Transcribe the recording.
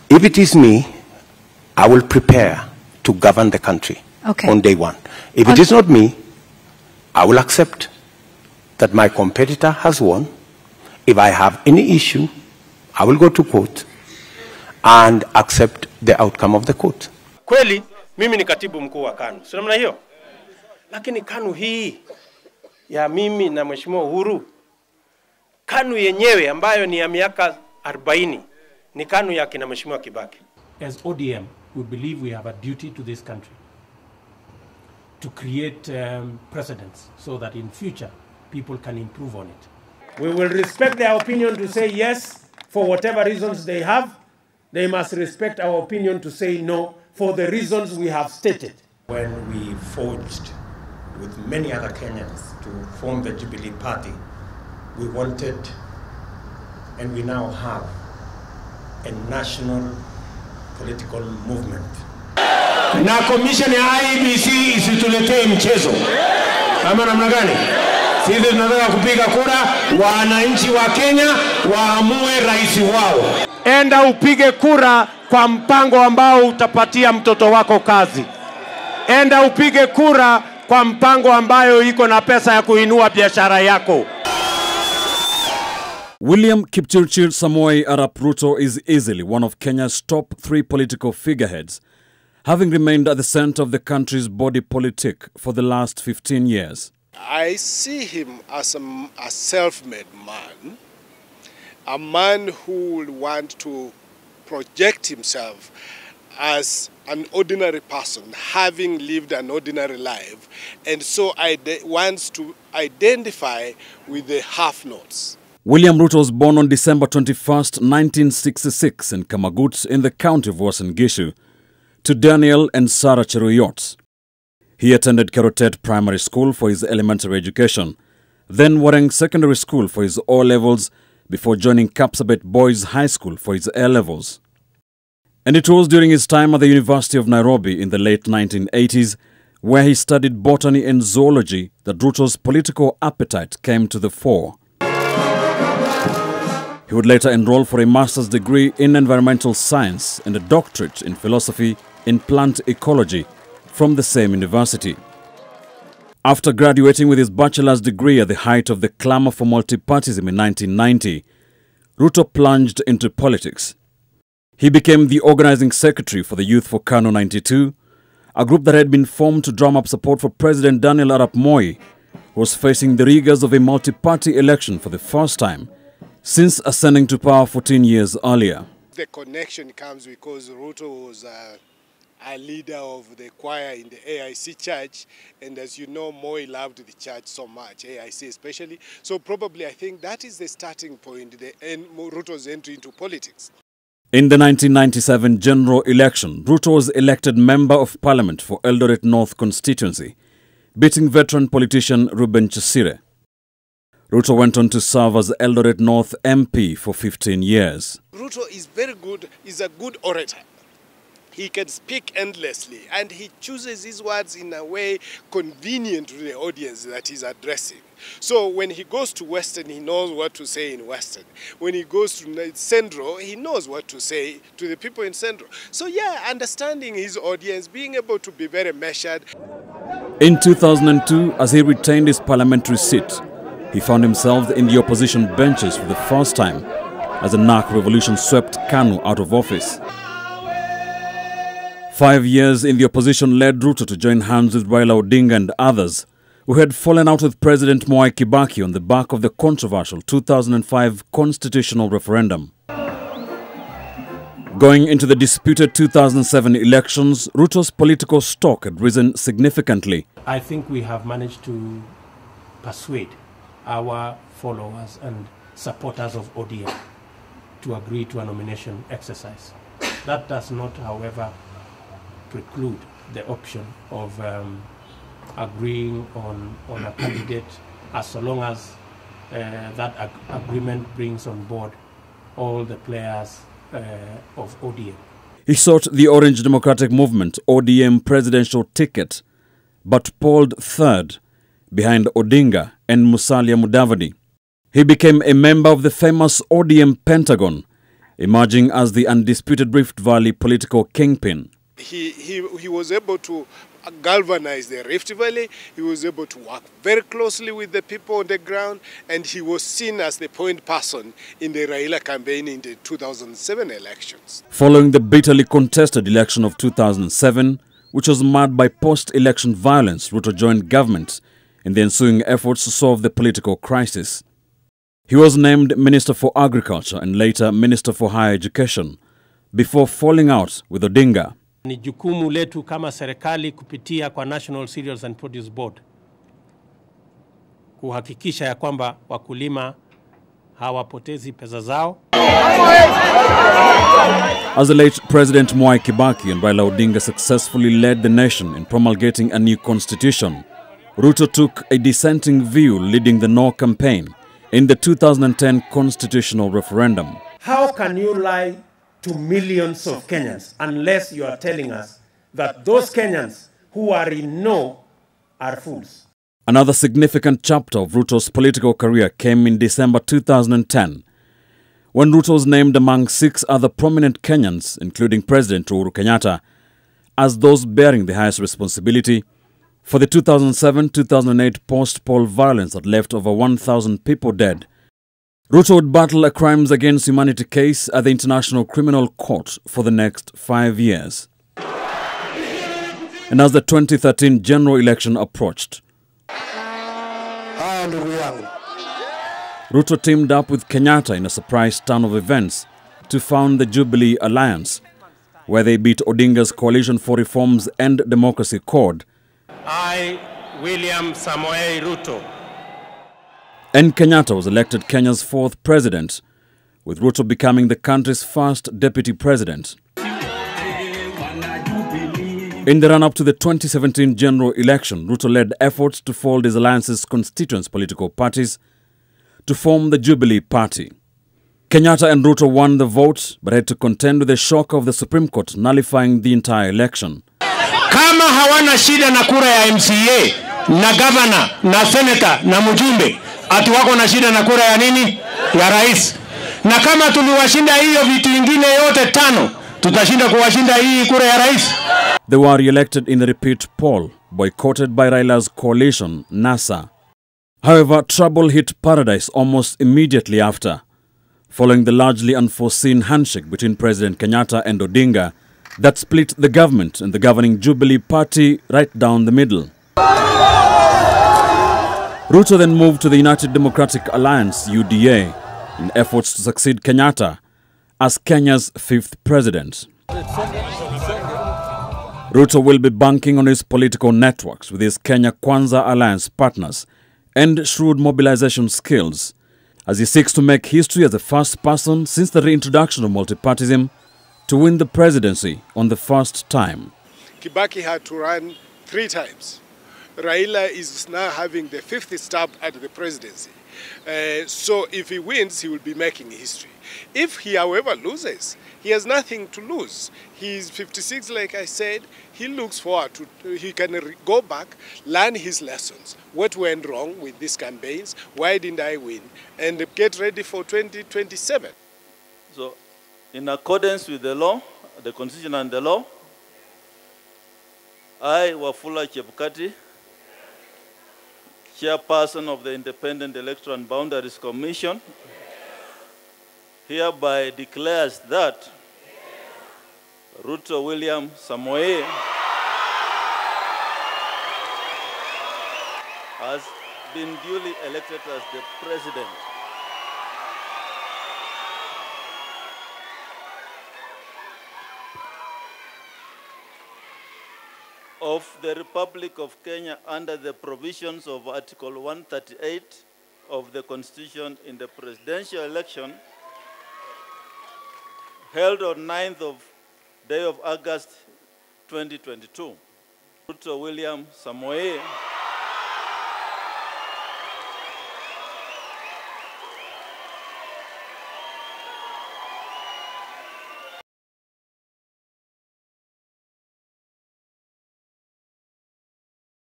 If it is me, I will prepare to govern the country on day one. If it is not me, I will accept that my competitor has won. If I have any issue, I will go to court and accept the outcome of the court. Kweli, mimi ni katibu mkuu wa KANU. Sio namna hiyo? Lakini KANU hii ya mimi na Mheshimiwa Uhuru, KANU yenyewe ambayo ni ya miaka 40 ni KANU ya kina Mheshimiwa Kibaki. As ODM, we believe we have a duty to this country to create precedents so that in future people can improve on it. We will respect their opinion to say yes for whatever reasons they have. They must respect our opinion to say no for the reasons we have stated. When we forged with many other Kenyans to form the Jubilee Party, we wanted and we now have a national political movement. Na commission ya IEBC isituletee mchezo. Ama namna gani? Sisi tunataka kupiga kura, wananchi wa Kenya waamue rais wao. Enda upige kura kwa mpango ambao utapatia mtoto wako kazi. Enda upige kura kwa mpango ambayo iko na pesa ya kuinua biashara yako. William Kipchirchir Samoei Arap Ruto is easily one of Kenya's top 3 political figureheads, having remained at the center of the country's body politic for the last 15 years. I see him as a self-made man, a man who will want to project himself as an ordinary person, having lived an ordinary life, and so wants to identify with the have-nots. William Ruto was born on December 21st, 1966 in Kamagut in the county of Uasin Gishu to Daniel and Sarah Cheruyot. He attended Kerotet Primary School for his elementary education, then Wareng Secondary School for his O-levels before joining Kapsabet Boys High School for his A-levels. And it was during his time at the University of Nairobi in the late 1980s where he studied botany and zoology that Ruto's political appetite came to the fore. He would later enroll for a master's degree in environmental science and a doctorate in philosophy in plant ecology from the same university. After graduating with his bachelor's degree at the height of the clamor for multipartyism in 1990, Ruto plunged into politics. He became the organizing secretary for the Youth for KANU 92, a group that had been formed to drum up support for President Daniel Arap Moi, who was facing the rigors of a multi-party election for the first time since ascending to power 14 years earlier. The connection comes because Ruto was a leader of the choir in the AIC church, and as you know, Moi loved the church so much, AIC especially. So probably I think that is the starting point, Ruto's entry into politics. In the 1997 general election, Ruto was elected Member of Parliament for Eldoret North constituency, beating veteran politician Reuben Chesire. Ruto went on to serve as Eldoret North MP for 15 years. Ruto is very good, he's a good orator. He can speak endlessly and he chooses his words in a way convenient to the audience that he's addressing. So when he goes to Western, he knows what to say in Western. When he goes to Central, he knows what to say to the people in Central. So yeah, understanding his audience, being able to be very measured. In 2002, as he retained his parliamentary seat, he found himself in the opposition benches for the first time as the NARC revolution swept KANU out of office. 5 years in the opposition led Ruto to join hands with Raila Odinga and others who had fallen out with President Mwai Kibaki on the back of the controversial 2005 constitutional referendum. Going into the disputed 2007 elections, Ruto's political stock had risen significantly. I think we have managed to persuade our followers and supporters of ODM to agree to a nomination exercise. That does not, however, preclude the option of agreeing on a candidate as long as that agreement brings on board all the players of ODM. He sought the Orange Democratic Movement ODM presidential ticket, but polled third behind Odinga and Musalia Mudavadi. He became a member of the famous ODM Pentagon emerging as the undisputed Rift Valley political kingpin. He was able to galvanize the Rift Valley. He was able to work very closely with the people on the ground, and he was seen as the point person in the Raila campaign in the 2007 elections. Following the bitterly contested election of 2007, which was marred by post-election violence, Ruto joined government in the ensuing efforts to solve the political crisis. He was named Minister for Agriculture and later Minister for Higher Education, before falling out with Odinga. Ni jukumu letu kama serikali kupitia kwa National Cereals and Produce Board kuhakikisha ya kwamba wakulima hawapotezi pesa zao. As the late President Mwai Kibaki and Raila Odinga successfully led the nation in promulgating a new constitution, Ruto took a dissenting view leading the No campaign in the 2010 constitutional referendum. How can you lie to millions of Kenyans unless you are telling us that those Kenyans who are in no are fools? Another significant chapter of Ruto's political career came in December 2010, when Ruto was named among 6 other prominent Kenyans, including President Uhuru Kenyatta, as those bearing the highest responsibility for the 2007-2008 post-poll violence that left over 1,000 people dead. Ruto would battle a crimes against humanity case at the International Criminal Court for the next 5 years. And as the 2013 general election approached, Ruto teamed up with Kenyatta in a surprise turn of events to found the Jubilee Alliance, where they beat Odinga's Coalition for Reforms and Democracy CORD. I, William Samoei Ruto. And Kenyatta was elected Kenya's 4th president, with Ruto becoming the country's first deputy president. In the run-up to the 2017 general election, Ruto led efforts to fold his alliance's constituents' political parties to form the Jubilee Party. Kenyatta and Ruto won the vote, but had to contend with the shock of the Supreme Court nullifying the entire election. Kama hawana shida na kura ya MCA, na governor, na senator, na mjumbe, ati wako na shida na kura ya nini? Ya rais. Na kama tuliwashinda hiyo vitu vingine yote 5, tutashinda kuwashinda hii kura ya rais. They were re-elected in the repeat poll, boycotted by Raila's coalition, NASA. However, trouble hit paradise almost immediately after, following the largely unforeseen handshake between President Kenyatta and Odinga that split the government and the governing Jubilee Party right down the middle. Ruto then moved to the United Democratic Alliance, UDA, in efforts to succeed Kenyatta as Kenya's 5th president. Ruto will be banking on his political networks with his Kenya Kwanza Alliance partners and shrewd mobilization skills as he seeks to make history as the first person since the reintroduction of multipartyism to win the presidency on the first time. Kibaki had to run 3 times. Raila is now having the 5th stab at the presidency. So if he wins, he will be making history. If he, however, loses, he has nothing to lose. He's 56, like I said. He looks forward to, he can go back, learn his lessons. What went wrong with these campaigns? Why didn't I win? And get ready for 2027. So, in accordance with the law, the Constitution and the law, I, Wafula Chebukati, Chairperson of the Independent Electoral and Boundaries Commission, hereby declares that Ruto William Samoei has been duly elected as the president of the Republic of Kenya under the provisions of Article 138 of the Constitution in the presidential election held on 9th day of August 2022. Ruto William Samoei